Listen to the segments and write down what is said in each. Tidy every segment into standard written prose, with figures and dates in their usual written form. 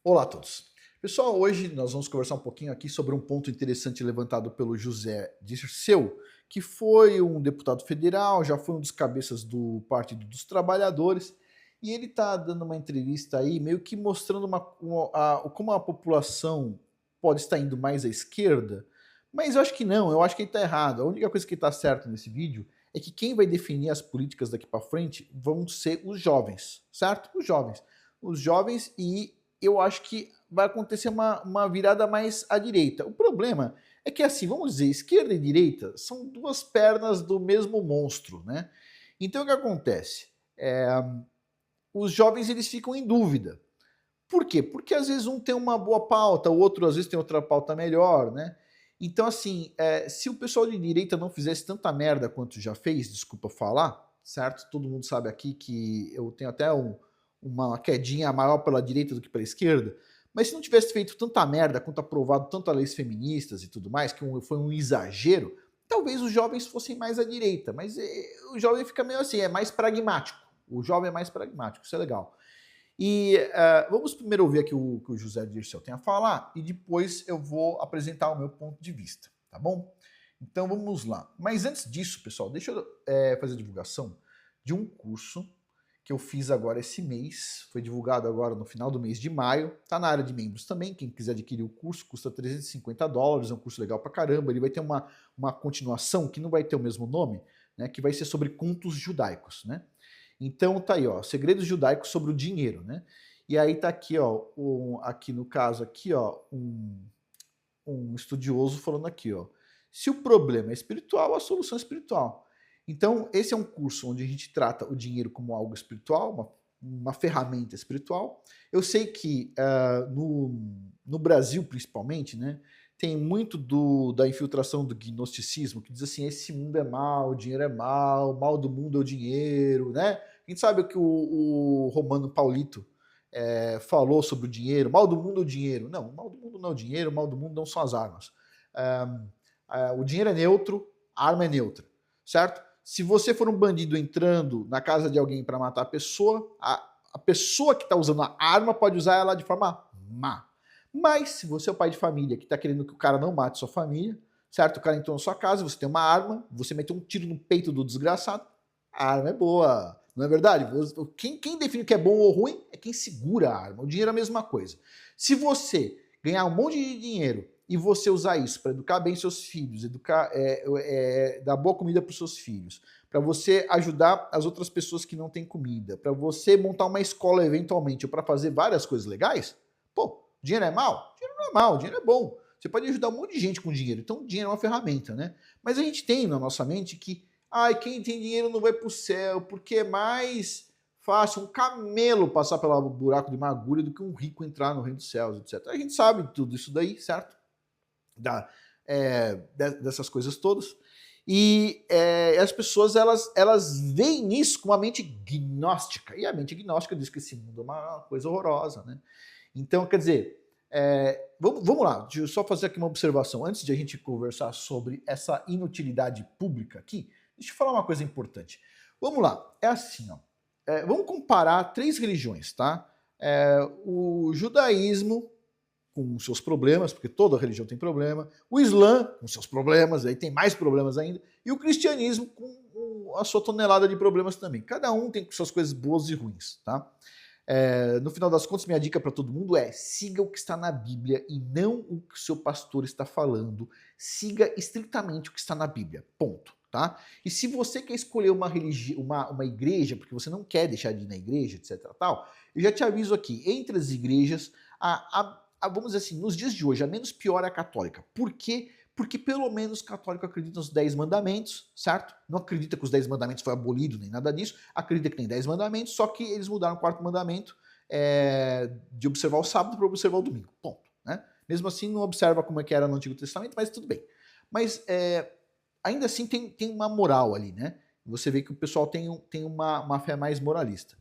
Olá a todos. Pessoal, hoje nós vamos conversar um pouquinho aqui sobre um ponto interessante levantado pelo José Dirceu, que foi um deputado federal, já foi um dos cabeças do Partido dos Trabalhadores, e ele está dando uma entrevista aí, meio que mostrando como a população pode estar indo mais à esquerda, mas eu acho que não, eu acho que ele está errado. A única coisa que está certa nesse vídeo é que quem vai definir as políticas daqui para frente vão ser os jovens, certo? Os jovens. Os jovens, e eu acho que vai acontecer uma virada mais à direita. O problema é que, assim, vamos dizer, esquerda e direita são duas pernas do mesmo monstro, né? Então o que acontece? Os jovens eles ficam em dúvida. Por quê? Porque às vezes um tem uma boa pauta, o outro às vezes tem outra pauta melhor, né? Então, assim, se o pessoal de direita não fizesse tanta merda quanto já fez, desculpa falar, certo? Todo mundo sabe aqui que eu tenho até uma quedinha maior pela direita do que pela esquerda, mas se não tivesse feito tanta merda quanto aprovado tantas leis feministas e tudo mais, que foi um exagero, talvez os jovens fossem mais à direita, mas o jovem fica meio assim, é mais pragmático. O jovem é mais pragmático, isso é legal. E vamos primeiro ouvir aqui o que o José Dirceu tem a falar e depois eu vou apresentar o meu ponto de vista, tá bom? Então vamos lá. Mas antes disso, pessoal, deixa eu fazer a divulgação de um curso que eu fiz agora esse mês. Foi divulgado agora no final do mês de maio. Tá na área de membros também. Quem quiser adquirir o curso, custa $350. É um curso legal pra caramba. Ele vai ter uma continuação que não vai ter o mesmo nome, né? Que vai ser sobre contos judaicos, né? Então tá aí, ó, segredos judaicos sobre o dinheiro, né? E aí tá aqui, ó, aqui no caso aqui, ó, um estudioso falando aqui, ó, se o problema é espiritual, a solução é espiritual. Então esse é um curso onde a gente trata o dinheiro como algo espiritual, uma ferramenta espiritual. Eu sei que no Brasil principalmente, né, tem muito da infiltração do gnosticismo, que diz assim, esse mundo é mal, o dinheiro é mal, o mal do mundo é o dinheiro, né? A gente sabe o que o Romano Paulito falou sobre o dinheiro, mal do mundo é o dinheiro. Não, o mal do mundo não é o dinheiro, o mal do mundo não são as armas. O dinheiro é neutro, a arma é neutra, certo? Se você for um bandido entrando na casa de alguém para matar a pessoa, a pessoa que está usando a arma pode usar ela de forma má. Mas se você é o pai de família que está querendo que o cara não mate sua família, certo? O cara entrou na sua casa, você tem uma arma, você meteu um tiro no peito do desgraçado, a arma é boa, não é verdade? Quem define o que é bom ou ruim é quem segura a arma. O dinheiro é a mesma coisa. Se você ganhar um monte de dinheiro e você usar isso para educar bem seus filhos, dar boa comida para os seus filhos, para você ajudar as outras pessoas que não têm comida, para você montar uma escola eventualmente, ou para fazer várias coisas legais, pô, dinheiro é mal? Dinheiro não é mal, dinheiro é bom. Você pode ajudar um monte de gente com dinheiro. Então, dinheiro é uma ferramenta, né? Mas a gente tem na nossa mente que, quem tem dinheiro não vai para o céu, porque é mais fácil um camelo passar pelo buraco de uma agulha do que um rico entrar no reino dos céus, etc. A gente sabe tudo isso daí, certo? Dessas coisas todas. E as pessoas elas veem isso com uma mente gnóstica. E a mente gnóstica diz que esse mundo é uma coisa horrorosa, né? Então, quer dizer, vamos lá, deixa eu só fazer aqui uma observação. Antes de a gente conversar sobre essa inutilidade pública aqui, deixa eu falar uma coisa importante. Vamos lá, é assim, ó. Vamos comparar três religiões, tá? O judaísmo, com seus problemas, porque toda religião tem problema, o Islã, com seus problemas, aí tem mais problemas ainda, e o cristianismo com a sua tonelada de problemas também. Cada um tem suas coisas boas e ruins, tá? No final das contas, minha dica para todo mundo é: siga o que está na Bíblia e não o que o seu pastor está falando. Siga estritamente o que está na Bíblia. Ponto. Tá? E se você quer escolher uma igreja, porque você não quer deixar de ir na igreja, etc. Tal, eu já te aviso aqui: entre as igrejas, vamos dizer assim, nos dias de hoje, a menos pior é a católica. Por quê? Porque pelo menos o católico acredita nos 10 mandamentos, certo? Não acredita que os 10 mandamentos foi abolido nem nada disso, acredita que tem 10 mandamentos, só que eles mudaram o quarto mandamento de observar o sábado para observar o domingo. Ponto. Né? Mesmo assim, não observa como é que era no Antigo Testamento, mas tudo bem. Mas ainda assim tem uma moral ali, né? Você vê que o pessoal tem uma fé mais moralista.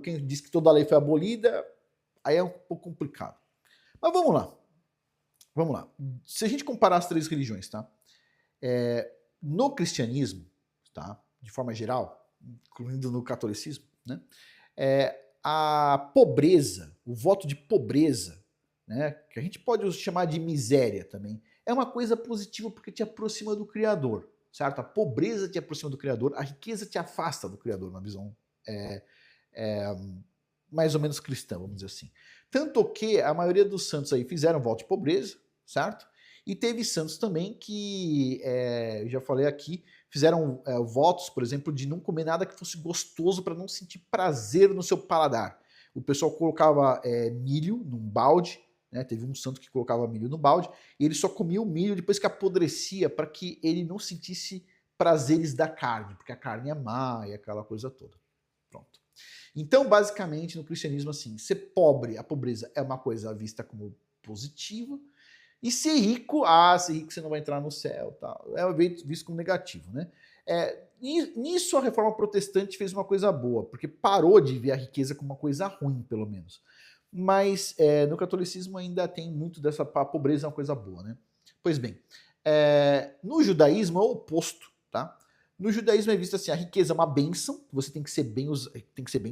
Quem diz que toda a lei foi abolida, aí é um pouco complicado. Mas vamos lá. Vamos lá. Se a gente comparar as três religiões, tá? No cristianismo, tá? De forma geral, incluindo no catolicismo, né? a pobreza, o voto de pobreza, né, que a gente pode chamar de miséria também, é uma coisa positiva porque te aproxima do Criador, certo? A pobreza te aproxima do Criador, a riqueza te afasta do Criador, na visão é, é, mais ou menos cristã, vamos dizer assim. Tanto que a maioria dos santos aí fizeram voto de pobreza, certo? E teve santos também que, eu já falei aqui, fizeram votos, por exemplo, de não comer nada que fosse gostoso para não sentir prazer no seu paladar. O pessoal colocava milho num balde, né? Teve um santo que colocava milho no balde, e ele só comia o milho depois que apodrecia, para que ele não sentisse prazeres da carne, porque a carne é má e aquela coisa toda. Pronto. Então, basicamente, no cristianismo, assim, ser pobre, a pobreza é uma coisa vista como positiva, e ser rico você não vai entrar no céu, tal. É visto como negativo, né? Nisso a reforma protestante fez uma coisa boa, porque parou de ver a riqueza como uma coisa ruim, pelo menos. Mas no catolicismo ainda tem muito dessa pobreza é uma coisa boa, né? Pois bem, no judaísmo é o oposto, tá? No judaísmo é visto assim, a riqueza é uma bênção, você tem que ser bem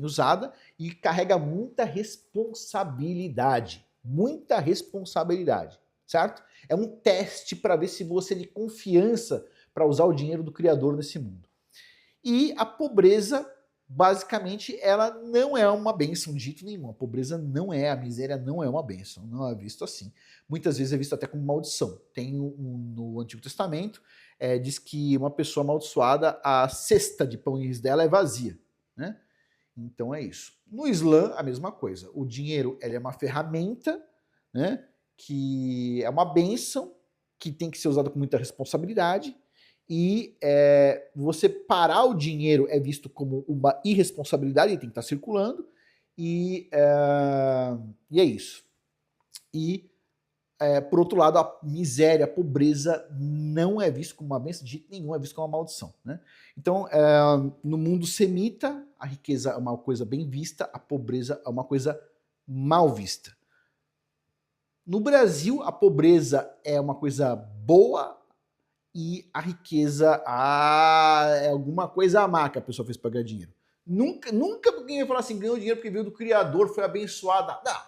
usada e carrega muita responsabilidade. Muita responsabilidade, certo? É um teste para ver se você tem confiança para usar o dinheiro do Criador nesse mundo. E a pobreza, basicamente, ela não é uma bênção de jeito nenhum. A pobreza não é, a miséria não é uma bênção, não é visto assim. Muitas vezes é visto até como maldição. Tem no Antigo Testamento, diz que uma pessoa amaldiçoada, a cesta de pães dela é vazia, né? Então é isso. No Islã, a mesma coisa. O dinheiro ele é uma ferramenta, né, que é uma bênção, que tem que ser usada com muita responsabilidade, e você parar o dinheiro é visto como uma irresponsabilidade, ele tem que estar circulando, e é isso. E, por outro lado, a miséria, a pobreza não é visto como uma bênção de jeito nenhum, é visto como uma maldição, né? Então, no mundo semita, a riqueza é uma coisa bem vista, a pobreza é uma coisa mal vista. No Brasil, a pobreza é uma coisa boa e a riqueza é alguma coisa a má que a pessoa fez para ganhar dinheiro. Nunca alguém vai falar assim, ganhou dinheiro porque veio do Criador, foi abençoada. Não,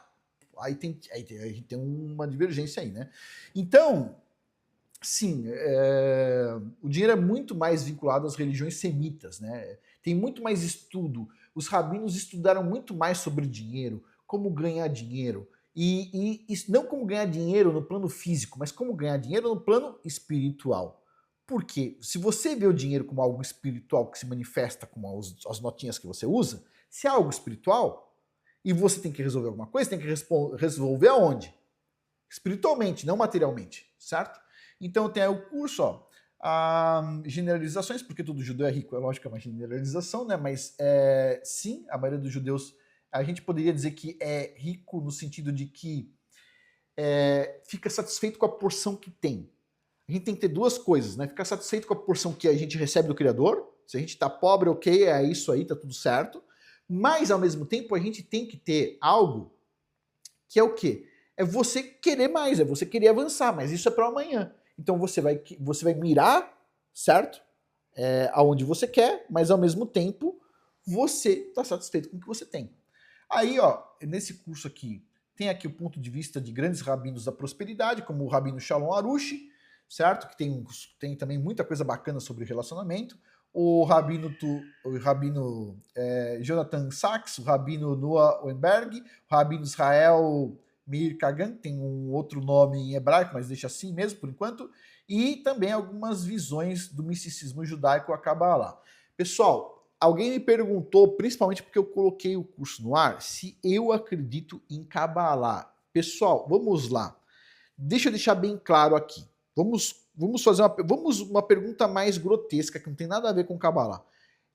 aí a gente tem uma divergência aí, né? Então, sim, o dinheiro é muito mais vinculado às religiões semitas, né? Tem muito mais estudo. Os rabinos estudaram muito mais sobre dinheiro, como ganhar dinheiro. E não como ganhar dinheiro no plano físico, mas como ganhar dinheiro no plano espiritual. Porque se você vê o dinheiro como algo espiritual que se manifesta com as notinhas que você usa, se é algo espiritual e você tem que resolver alguma coisa, tem que resolver aonde? Espiritualmente, não materialmente, certo? Então tem aí o curso, ó, generalizações, porque todo judeu é rico, é lógico que é uma generalização, né? Mas sim, a maioria dos judeus, a gente poderia dizer que é rico no sentido de que fica satisfeito com a porção que tem. A gente tem que ter duas coisas, né? Ficar satisfeito com a porção que a gente recebe do Criador. Se a gente tá pobre, ok, é isso aí, tá tudo certo. Mas, ao mesmo tempo, a gente tem que ter algo que é o quê? É você querer mais, é você querer avançar, mas isso é para amanhã. Então você vai mirar, certo? Aonde você quer, mas ao mesmo tempo você está satisfeito com o que você tem. Aí, ó, nesse curso aqui, tem aqui o ponto de vista de grandes rabinos da prosperidade, como o rabino Shalom Arushi, certo? Que tem também muita coisa bacana sobre relacionamento. O rabino Jonathan Sachs, o rabino Noah Weinberg, o rabino Israel Meir Kagan, tem um outro nome em hebraico, mas deixa assim mesmo por enquanto, e também algumas visões do misticismo judaico a Kabbalah. Pessoal, alguém me perguntou, principalmente porque eu coloquei o curso no ar, se eu acredito em Kabbalah. Pessoal, vamos lá. Deixa eu deixar bem claro aqui. Vamos fazer uma pergunta mais grotesca, que não tem nada a ver com Kabbalah.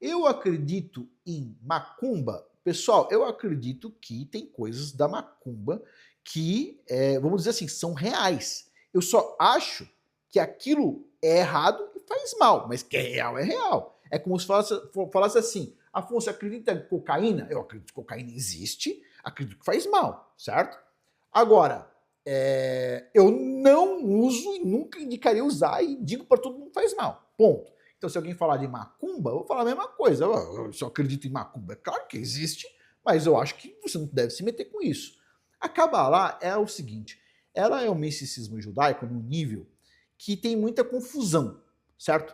Eu acredito em macumba? Pessoal, eu acredito que tem coisas da macumba que, vamos dizer assim, são reais. Eu só acho que aquilo é errado e faz mal, mas que é real, é real. É como se falasse assim, Afonso, acredita em cocaína? Eu acredito que cocaína existe, acredito que faz mal, certo? Agora, eu não uso e nunca indicaria usar e digo para todo mundo que faz mal, ponto. Então se alguém falar de macumba, eu vou falar a mesma coisa, eu só acredito em macumba. É claro que existe, mas eu acho que você não deve se meter com isso. A Kabbalah é o seguinte, ela é o misticismo judaico num nível que tem muita confusão, certo?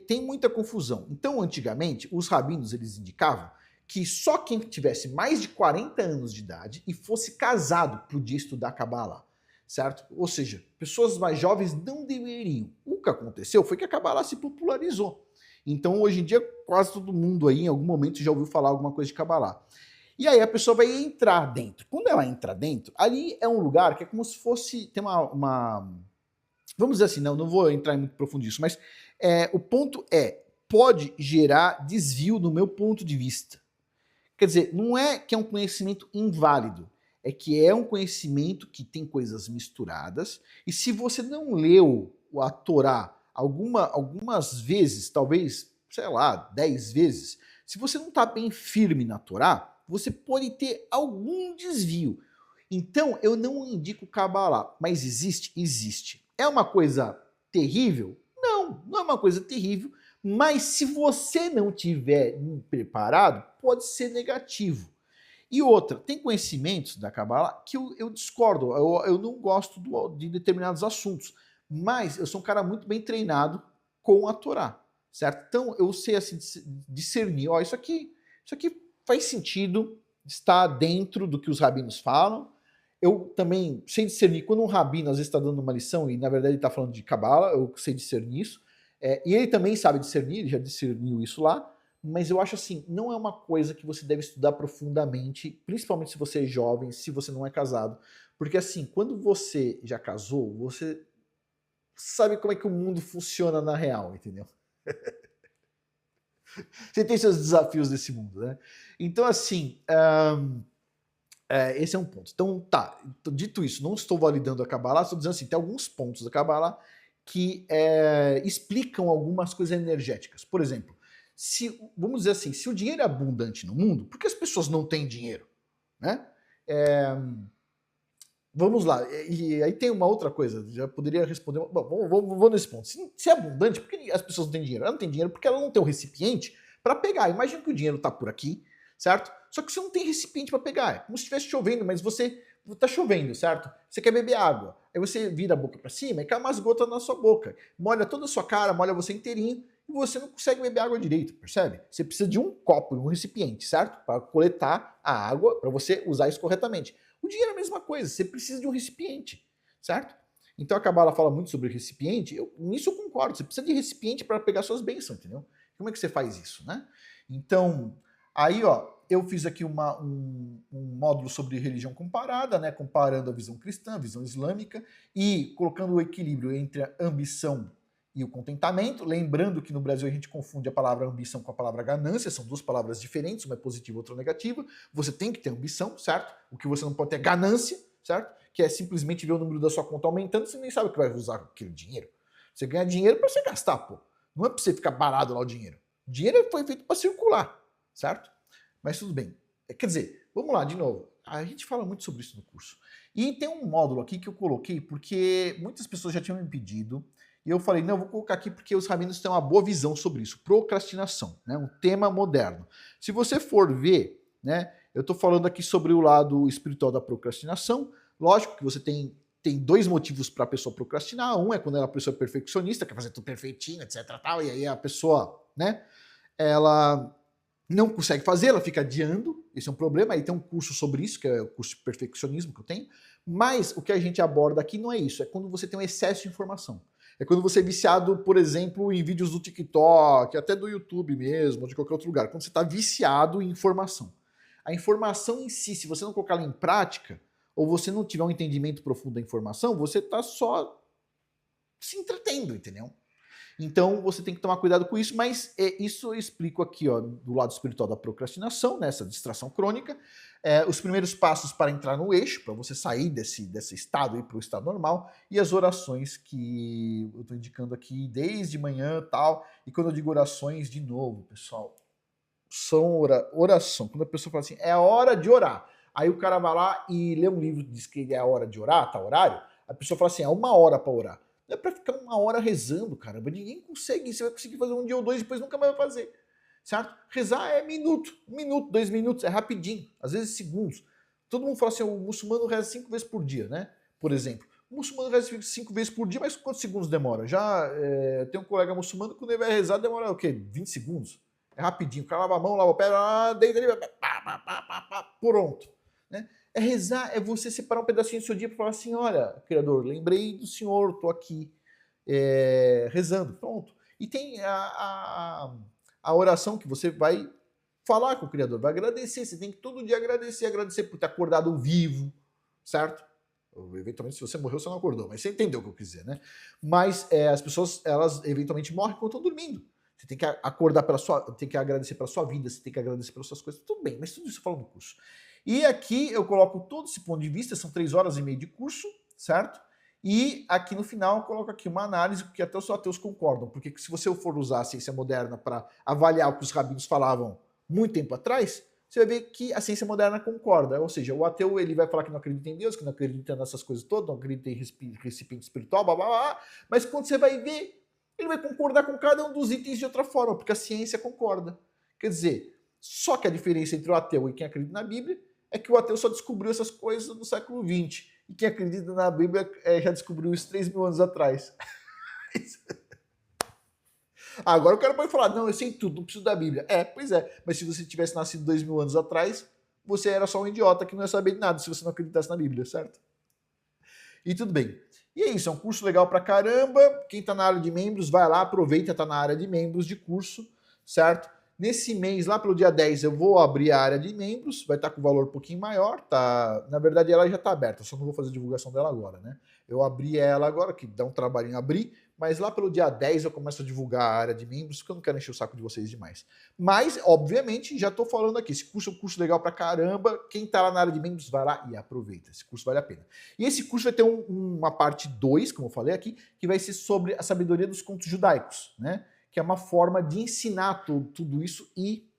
Tem muita confusão. Então, antigamente, os rabinos eles indicavam que só quem tivesse mais de 40 anos de idade e fosse casado podia estudar Kabbalah, certo? Ou seja, pessoas mais jovens não deveriam. O que aconteceu foi que a Kabbalah se popularizou. Então, hoje em dia, quase todo mundo aí, em algum momento, já ouviu falar alguma coisa de Kabbalah. E aí a pessoa vai entrar dentro. Quando ela entra dentro, ali é um lugar que é como se fosse... Tem vamos dizer assim, não vou entrar em muito profundo nisso, mas o ponto pode gerar desvio no meu ponto de vista. Quer dizer, não é que é um conhecimento inválido, é que é um conhecimento que tem coisas misturadas, e se você não leu a Torá algumas vezes, talvez, sei lá, 10 vezes, se você não está bem firme na Torá, você pode ter algum desvio. Então, eu não indico Kabbalah, mas existe? Existe. É uma coisa terrível? Não, não é uma coisa terrível, mas se você não tiver preparado, pode ser negativo. E outra, tem conhecimentos da Kabbalah que eu discordo, eu não gosto de determinados assuntos, mas eu sou um cara muito bem treinado com a Torá, certo? Então eu sei assim discernir, ó, isso aqui faz sentido, está dentro do que os rabinos falam. Eu também sei discernir quando um rabino às vezes está dando uma lição e na verdade ele está falando de Kabbalah, eu sei discernir isso. E ele também sabe discernir, ele já discerniu isso lá, mas eu acho assim, não é uma coisa que você deve estudar profundamente, principalmente se você é jovem, se você não é casado, porque assim, quando você já casou, você sabe como é que o mundo funciona na real, entendeu? Você tem seus desafios desse mundo, né? Então assim, esse é um ponto. Então tá, dito isso, não estou validando a Kabbalah, estou dizendo assim, tem alguns pontos da Kabbalah que explicam algumas coisas energéticas. Por exemplo, vamos dizer assim, se o dinheiro é abundante no mundo, por que as pessoas não têm dinheiro? Né? Vamos lá, e aí tem uma outra coisa, já poderia responder, bom, vou nesse ponto. Se é abundante, por que as pessoas não têm dinheiro? Ela não tem dinheiro porque ela não tem um recipiente para pegar. Imagina que o dinheiro está por aqui, certo? Só que você não tem recipiente para pegar, é como se estivesse chovendo, mas você tá chovendo, certo? Você quer beber água, aí você vira a boca para cima e cai umas gotas na sua boca, molha toda a sua cara, molha você inteirinho e você não consegue beber água direito, percebe? Você precisa de um copo, um recipiente, certo? Para coletar a água, para você usar isso corretamente. O dinheiro é a mesma coisa, você precisa de um recipiente, certo? Então a Kabbalah fala muito sobre recipiente, nisso eu concordo, você precisa de recipiente para pegar suas bênçãos, entendeu? Como é que você faz isso, né? Então, aí ó, eu fiz aqui um módulo sobre religião comparada, né, comparando a visão cristã, a visão islâmica, e colocando o equilíbrio entre a ambição e o contentamento, lembrando que no Brasil a gente confunde a palavra ambição com a palavra ganância, são duas palavras diferentes, uma é positiva e outra é negativa, você tem que ter ambição, certo? O que você não pode ter é ganância, certo? Que é simplesmente ver o número da sua conta aumentando, você nem sabe o que vai usar aquele dinheiro. Você ganha dinheiro para você gastar, pô. Não é para você ficar parado lá o dinheiro. O dinheiro foi feito para circular, certo? Mas tudo bem. Quer dizer, vamos lá de novo. A gente fala muito sobre isso no curso. E tem um módulo aqui que eu coloquei porque muitas pessoas já tinham me pedido. E eu falei, não, eu vou colocar aqui porque os rabinos têm uma boa visão sobre isso. Procrastinação, né? Um tema moderno. Se você for ver, né? Eu estou falando aqui sobre o lado espiritual da procrastinação. Lógico que você tem dois motivos para a pessoa procrastinar. Um é quando ela é uma pessoa perfeccionista, quer fazer tudo perfeitinho, etc. Tal, e aí a pessoa, né? Ela não consegue fazer, ela fica adiando, esse é um problema, aí tem um curso sobre isso, que é o curso de perfeccionismo que eu tenho, mas o que a gente aborda aqui não é isso, é quando você tem um excesso de informação. É quando você é viciado, por exemplo, em vídeos do TikTok, até do YouTube mesmo, ou de qualquer outro lugar, quando você está viciado em informação. A informação em si, se você não colocar ela em prática, ou você não tiver um entendimento profundo da informação, você está só se entretendo, entendeu? Então você tem que tomar cuidado com isso, mas isso eu explico aqui, ó, do lado espiritual da procrastinação, nessa distração crônica, os primeiros passos para entrar no eixo, para você sair desse estado e para o estado normal, e as orações que eu estou indicando aqui desde manhã e tal, e quando eu digo orações, de novo, pessoal, são oração. Quando a pessoa fala assim, é a hora de orar, aí o cara vai lá e lê um livro que diz que é a hora de orar, tá horário, a pessoa fala assim, é 1 hora para orar. Não é pra ficar 1 hora rezando, caramba. Ninguém consegue. Você vai conseguir fazer um dia ou dois, depois nunca mais vai fazer. certo? Rezar é minuto, 1 minuto, 2 minutos, é rapidinho, às vezes segundos. Todo mundo fala assim, o muçulmano reza 5 vezes por dia, né? Por exemplo. O muçulmano reza 5 vezes por dia, mas quantos segundos demora? Já tem um colega muçulmano que quando ele vai rezar demora o quê? 20 segundos? É rapidinho, o cara lava a mão, lava o pé, deita ali, pronto. Né? É rezar, é você separar um pedacinho do seu dia para falar assim, olha, Criador, lembrei do Senhor, estou aqui rezando, pronto. E tem a oração que você vai falar com o Criador, vai agradecer, você tem que todo dia agradecer por ter acordado vivo, certo? Eventualmente, se você morreu, você não acordou, mas você entendeu o que eu quis dizer, né? Mas as pessoas, elas eventualmente morrem quando estão dormindo. Você tem que acordar tem que agradecer pela sua vida, você tem que agradecer pelas suas coisas, tudo bem, mas tudo isso eu falo no curso. E aqui eu coloco todo esse ponto de vista, são 3 horas e meia de curso, certo? E aqui no final eu coloco aqui uma análise que até os ateus concordam, porque se você for usar a ciência moderna para avaliar o que os rabinos falavam muito tempo atrás, você vai ver que a ciência moderna concorda. Ou seja, o ateu ele vai falar que não acredita em Deus, que não acredita nessas coisas todas, não acredita em recipiente espiritual, blá, blá, blá, mas quando você vai ver, ele vai concordar com cada um dos itens de outra forma, porque a ciência concorda. Quer dizer, só que a diferença entre o ateu e quem acredita na Bíblia é que o ateu só descobriu essas coisas no século XX, e quem acredita na Bíblia já descobriu isso 3.000 anos atrás. Agora o cara pode falar, não, eu sei tudo, não preciso da Bíblia. Pois é, mas se você tivesse nascido 2.000 anos atrás, você era só um idiota que não ia saber de nada se você não acreditasse na Bíblia, certo? E tudo bem. E é isso, é um curso legal pra caramba. Quem tá na área de membros, vai lá, aproveita, tá na área de membros de curso, certo? Nesse mês, lá pelo dia 10, eu vou abrir a área de membros, vai estar com valor um pouquinho maior, tá? Na verdade, ela já tá aberta, só não vou fazer divulgação dela agora, né? Eu abri ela agora, que dá um trabalho em abrir, mas lá pelo dia 10 eu começo a divulgar a área de membros, porque eu não quero encher o saco de vocês demais. Mas, obviamente, já tô falando aqui, esse curso é um curso legal pra caramba, quem tá lá na área de membros, vai lá e aproveita, esse curso vale a pena. E esse curso vai ter uma parte 2, como eu falei aqui, que vai ser sobre a sabedoria dos contos judaicos, né? Que é uma forma de ensinar tudo isso e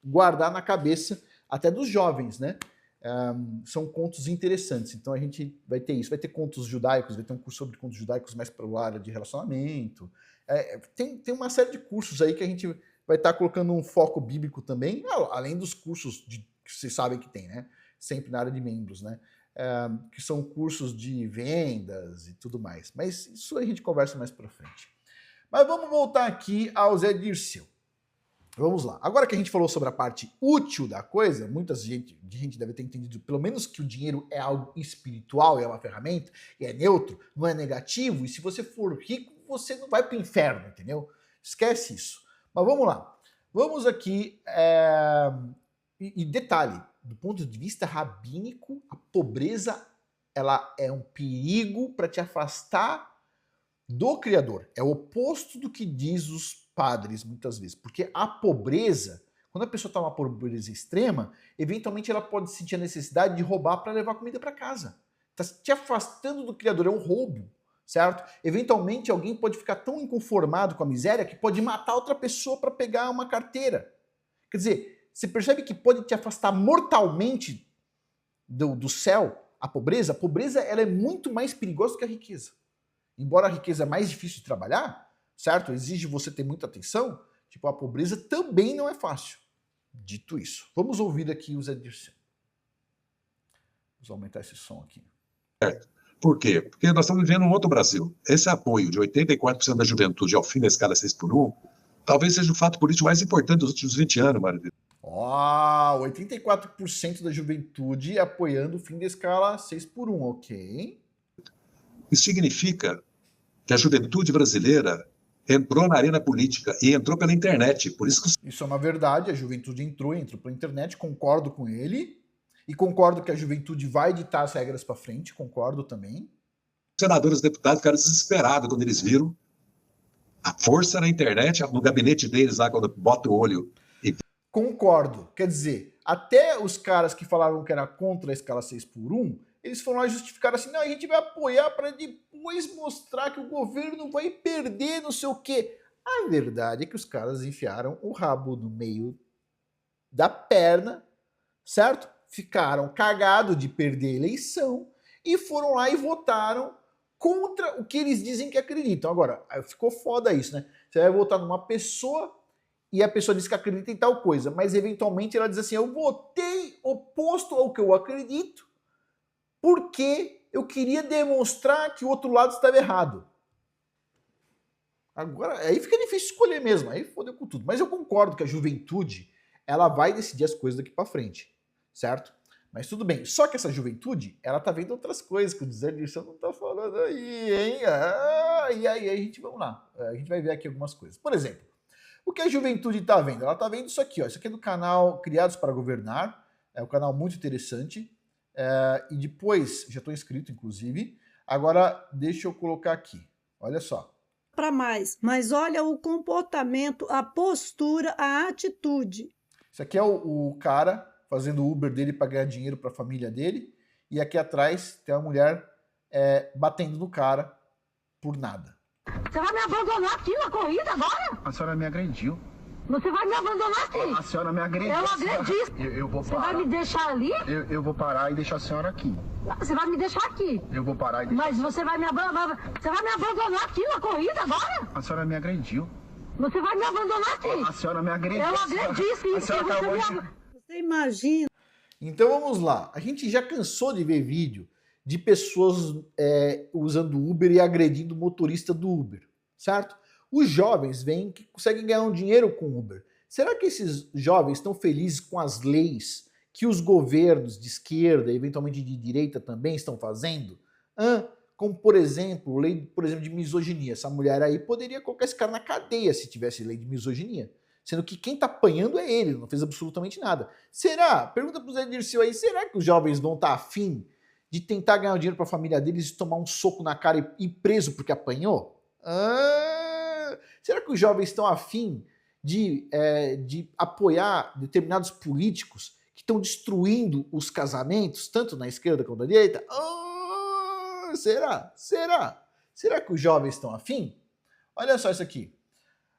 guardar na cabeça até dos jovens, né? São contos interessantes, então a gente vai ter isso, vai ter contos judaicos, vai ter um curso sobre contos judaicos mais para a área de relacionamento, tem uma série de cursos aí que a gente vai estar colocando um foco bíblico também, além dos cursos que vocês sabem que tem, né? Sempre na área de membros, né? Que são cursos de vendas e tudo mais, mas isso a gente conversa mais para frente. Mas vamos voltar aqui ao Zé Dirceu. Vamos lá. Agora que a gente falou sobre a parte útil da coisa, muita gente deve ter entendido, pelo menos que o dinheiro é algo espiritual, é uma ferramenta, e é neutro, não é negativo, e se você for rico, você não vai para o inferno, entendeu? Esquece isso. Mas vamos lá. Vamos aqui. E detalhe, do ponto de vista rabínico, a pobreza ela é um perigo para te afastar do Criador. É o oposto do que diz os padres muitas vezes. Porque a pobreza, quando a pessoa está numa pobreza extrema, eventualmente ela pode sentir a necessidade de roubar para levar comida para casa. Está te afastando do Criador, é um roubo, certo? Eventualmente alguém pode ficar tão inconformado com a miséria que pode matar outra pessoa para pegar uma carteira. Quer dizer, você percebe que pode te afastar mortalmente do céu, a pobreza? A pobreza ela é muito mais perigosa do que a riqueza. Embora a riqueza é mais difícil de trabalhar, certo? Exige você ter muita atenção, tipo, a pobreza também não é fácil. Dito isso, vamos ouvir aqui o Zé Dirceu. Vamos aumentar esse som aqui. Por quê? Porque nós estamos vivendo um outro Brasil. Esse apoio de 84% da juventude ao fim da escala 6x1, talvez seja o fato político mais importante dos últimos 20 anos, Mário. 84% da juventude apoiando o fim da escala 6x1, ok? Isso significa que a juventude brasileira entrou na arena política e entrou pela internet. Por isso que... Isso é uma verdade, a juventude entrou pela internet, concordo com ele, e concordo que a juventude vai ditar as regras para frente, concordo também. Os senadores e deputados ficaram desesperados quando eles viram a força na internet, no gabinete deles lá, quando bota o olho. Concordo, quer dizer, até os caras que falavam que era contra a escala 6x1, eles foram lá e justificaram assim, não, a gente vai apoiar para depois mostrar que o governo vai perder não sei o quê. A verdade é que os caras enfiaram o rabo no meio da perna, certo? Ficaram cagados de perder a eleição e foram lá e votaram contra o que eles dizem que acreditam. Agora, ficou foda isso, né? Você vai votar numa pessoa e a pessoa diz que acredita em tal coisa, mas eventualmente ela diz assim, eu votei oposto ao que eu acredito, porque eu queria demonstrar que o outro lado estava errado. Agora, aí fica difícil escolher mesmo, aí fodeu com tudo. Mas eu concordo que a juventude, ela vai decidir as coisas daqui para frente, certo? Mas tudo bem. Só que essa juventude, ela tá vendo outras coisas que o José Dirceu não tá falando aí, hein? E aí a gente, vamos lá, a gente vai ver aqui algumas coisas. Por exemplo, o que a juventude tá vendo? Ela tá vendo isso aqui, ó. Isso aqui é do canal Criados para Governar, é um canal muito interessante. E depois, já estou inscrito, inclusive. Agora, deixa eu colocar aqui. Olha só. Para mais, mas olha o comportamento, a postura, a atitude. Isso aqui é o cara fazendo o Uber dele para ganhar dinheiro para a família dele. E aqui atrás tem uma mulher batendo no cara por nada. Você vai me abandonar aqui na corrida agora? A senhora me agrediu. Você vai me abandonar aqui? A senhora me agrediu. Eu agredi. Eu vou Você parar. vai me deixar ali? Eu vou parar e deixar a senhora aqui. Você vai me deixar aqui. Eu vou parar e deixar... Mas você vai me abandonar. Você vai me abandonar aqui na corrida agora? A senhora me agrediu. Você vai me abandonar aqui? A senhora me agrediu. Eu agredi sim. A senhora acabou de... Você imagina? Então vamos lá. A gente já cansou de ver vídeo de pessoas usando Uber e agredindo o motorista do Uber, certo? Os jovens veem que conseguem ganhar um dinheiro com Uber. Será que esses jovens estão felizes com as leis que os governos de esquerda, eventualmente de direita também estão fazendo? Como, por exemplo, lei de misoginia. Essa mulher aí poderia colocar esse cara na cadeia se tivesse lei de misoginia. Sendo que quem está apanhando é ele, não fez absolutamente nada. Será? Pergunta para o Zé Dirceu aí, será que os jovens vão estar afim de tentar ganhar dinheiro para a família deles e tomar um soco na cara e ir preso porque apanhou? Será que os jovens estão afim de apoiar determinados políticos que estão destruindo os casamentos, tanto na esquerda quanto na direita? Será? Será que os jovens estão afim? Olha só isso aqui.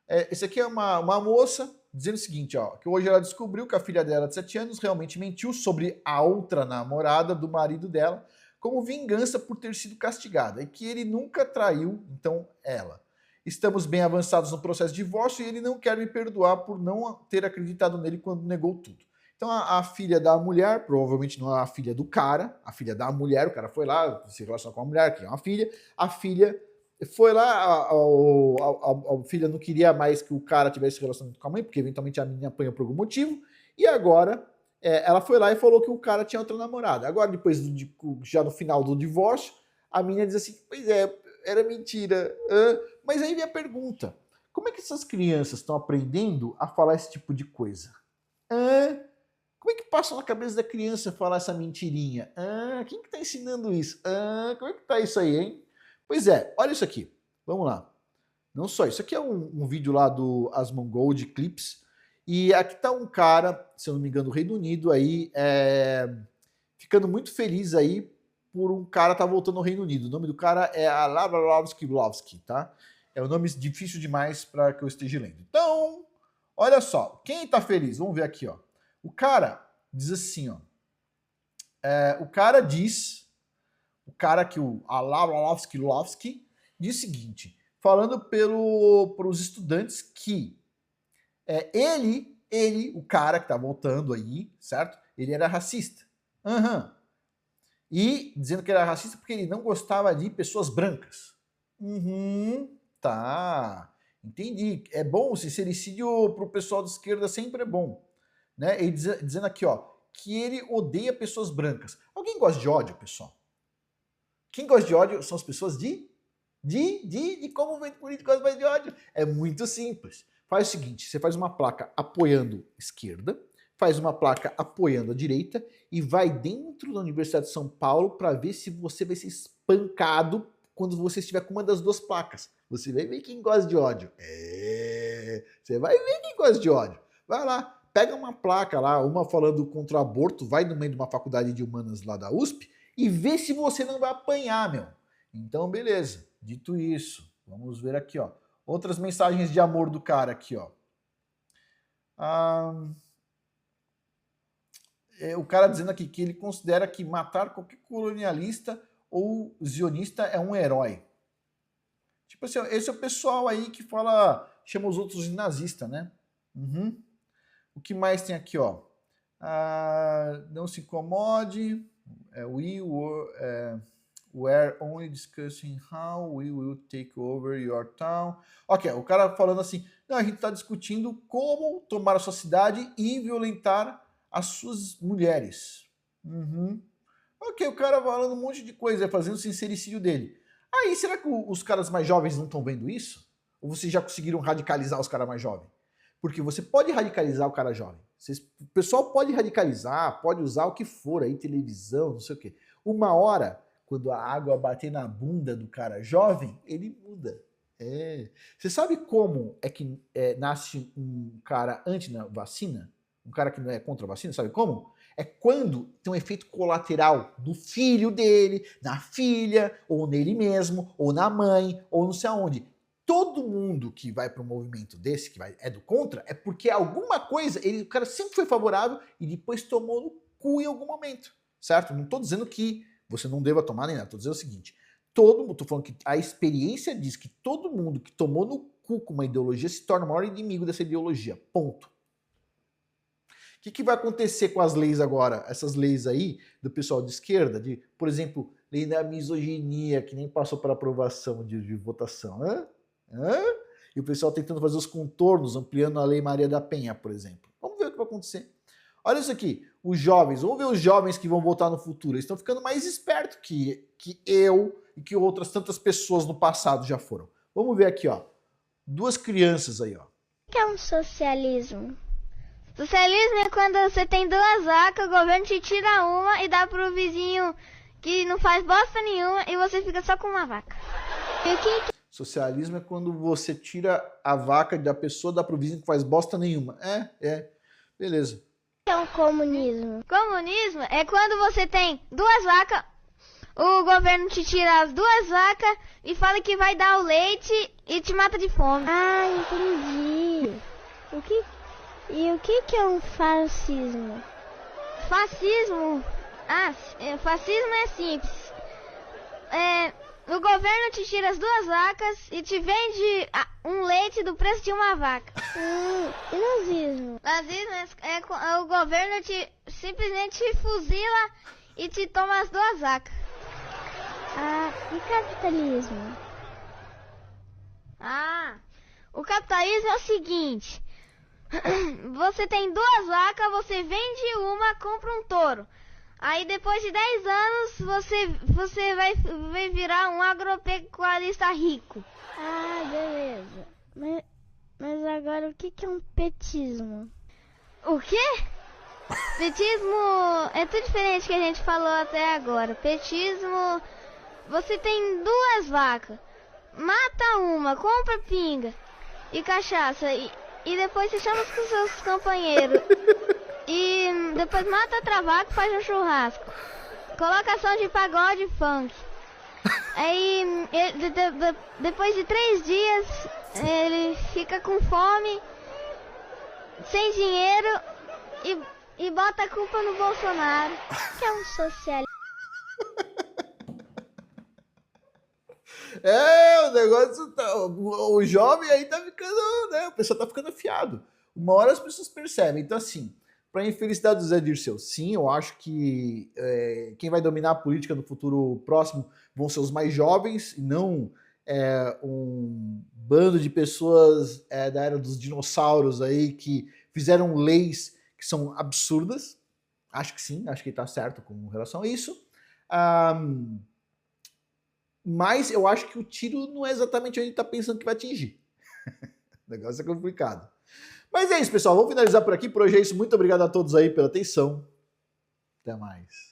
Esse aqui é uma moça dizendo o seguinte, ó, que hoje ela descobriu que a filha dela de 7 anos realmente mentiu sobre a outra namorada do marido dela como vingança por ter sido castigada e que ele nunca traiu, então, ela. Estamos bem avançados no processo de divórcio e ele não quer me perdoar por não ter acreditado nele quando negou tudo. Então a filha da mulher, provavelmente não é a filha do cara, a filha da mulher, o cara foi lá, se relacionou com a mulher, que é uma filha, a filha foi lá, a filha não queria mais que o cara tivesse relacionamento com a mãe, porque eventualmente a menina apanhou por algum motivo, e agora ela foi lá e falou que o cara tinha outra namorada. Agora, depois, já no final do divórcio, a menina diz assim, pois é, era mentira. Mas aí vem a pergunta, como é que essas crianças estão aprendendo a falar esse tipo de coisa? Como é que passa na cabeça da criança falar essa mentirinha? Quem que tá ensinando isso? Como é que tá isso aí, hein? Pois é, olha isso aqui. Vamos lá. Não só, isso aqui é um vídeo lá do Asmongold Clips. E aqui tá um cara, se eu não me engano, do Reino Unido aí, ficando muito feliz aí por um cara tá voltando ao Reino Unido. O nome do cara é Alavrovsky, tá? É um nome difícil demais para que eu esteja lendo. Então, olha só, quem tá feliz? Vamos ver aqui, ó. O cara diz assim, ó. O cara que o Alavrovsky diz o seguinte, falando para os estudantes que ele, o cara que tá voltando aí, certo? Ele era racista. E dizendo que ele era racista porque ele não gostava de pessoas brancas. Tá. Entendi. É bom, o sincericídio pro pessoal de esquerda sempre é bom. Né? Ele dizendo aqui, ó, que ele odeia pessoas brancas. Alguém gosta de ódio, pessoal? Quem gosta de ódio são as pessoas de como o movimento político gosta mais de ódio. É muito simples. Faz o seguinte, você faz uma placa apoiando a esquerda, faz uma placa apoiando a direita e vai dentro da Universidade de São Paulo para ver se você vai ser espancado quando você estiver com uma das duas placas. Você vai ver quem gosta de ódio. Você vai ver quem gosta de ódio. Vai lá, pega uma placa lá, uma falando contra o aborto, vai no meio de uma faculdade de humanas lá da USP e vê se você não vai apanhar, meu. Então, beleza. Dito isso, vamos ver aqui, ó. Outras mensagens de amor do cara aqui, ó. O cara dizendo aqui que ele considera que matar qualquer colonialista ou zionista é um herói. Tipo assim, esse é o pessoal aí que chama os outros de nazista, né? Uhum. O que mais tem aqui, ó? Não se incomode. We're only discussing how we will take over your town. Ok, o cara falando assim, não, a gente está discutindo como tomar a sua cidade e violentar as suas mulheres. Uhum. Ok, o cara falando um monte de coisa, fazendo o sincericídio dele. Aí, será que os caras mais jovens não estão vendo isso? Ou vocês já conseguiram radicalizar os caras mais jovens? Porque você pode radicalizar o cara jovem. O pessoal pode radicalizar, pode usar o que for aí, televisão, não sei o quê. Uma hora, quando a água bater na bunda do cara jovem, ele muda. Você sabe como é que nasce um cara anti-vacina? Um cara que não é contra a vacina, sabe como? É quando tem um efeito colateral no filho dele, na filha, ou nele mesmo, ou na mãe, ou não sei aonde. Todo mundo que vai para um movimento desse, que é do contra, é porque alguma coisa, o cara sempre foi favorável e depois tomou no cu em algum momento, certo? Não estou dizendo que você não deva tomar nem nada, estou dizendo o seguinte, estou falando que a experiência diz que todo mundo que tomou no cu com uma ideologia se torna o maior inimigo dessa ideologia, ponto. O que vai acontecer com as leis agora? Essas leis aí do pessoal de esquerda, por exemplo, lei da misoginia, que nem passou para aprovação de votação, E o pessoal tentando fazer os contornos, ampliando a Lei Maria da Penha, por exemplo. Vamos ver o que vai acontecer. Olha isso aqui, os jovens, vamos ver os jovens que vão votar no futuro. Eles estão ficando mais espertos que eu e que outras tantas pessoas no passado já foram. Vamos ver aqui, ó. Duas crianças aí, ó. O que é um socialismo? Socialismo é quando você tem duas vacas, o governo te tira uma e dá pro vizinho que não faz bosta nenhuma e você fica só com uma vaca. E o que... Socialismo é quando você tira a vaca da pessoa, dá pro vizinho que faz bosta nenhuma. Beleza. O que é um comunismo? Comunismo é quando você tem duas vacas, o governo te tira as duas vacas e fala que vai dar o leite e te mata de fome. Ah, entendi. E o que é um fascismo? Fascismo? Fascismo é simples. O governo te tira as duas vacas e te vende um leite do preço de uma vaca. E nazismo? Nazismo é o governo simplesmente te fuzila e te toma as duas vacas. E capitalismo? O capitalismo é o seguinte. Você tem duas vacas, você vende uma, compra um touro. Aí depois de 10 anos você vai virar um agropecuarista rico. Beleza. Mas agora o que é um petismo? O quê? Petismo é tudo diferente que a gente falou até agora. Petismo, você tem duas vacas, mata uma, compra pinga e cachaça e depois você chama os seus companheiros. E depois mata outra vaca e faz um churrasco. Coloca som de pagode e funk. Aí, depois de 3 dias, ele fica com fome, sem dinheiro e bota a culpa no Bolsonaro. Que é um socialista. O negócio o jovem aí tá ficando, né? O pessoal tá ficando afiado. Uma hora as pessoas percebem. Então, assim, para a infelicidade do Zé Dirceu, sim, eu acho que quem vai dominar a política no futuro próximo vão ser os mais jovens e não um bando de pessoas da era dos dinossauros aí que fizeram leis que são absurdas. Acho que sim, acho que está certo com relação a isso. Mas eu acho que o tiro não é exatamente onde ele está pensando que vai atingir. O negócio é complicado. Mas é isso, pessoal. Vamos finalizar por aqui. Por hoje é isso. Muito obrigado a todos aí pela atenção. Até mais.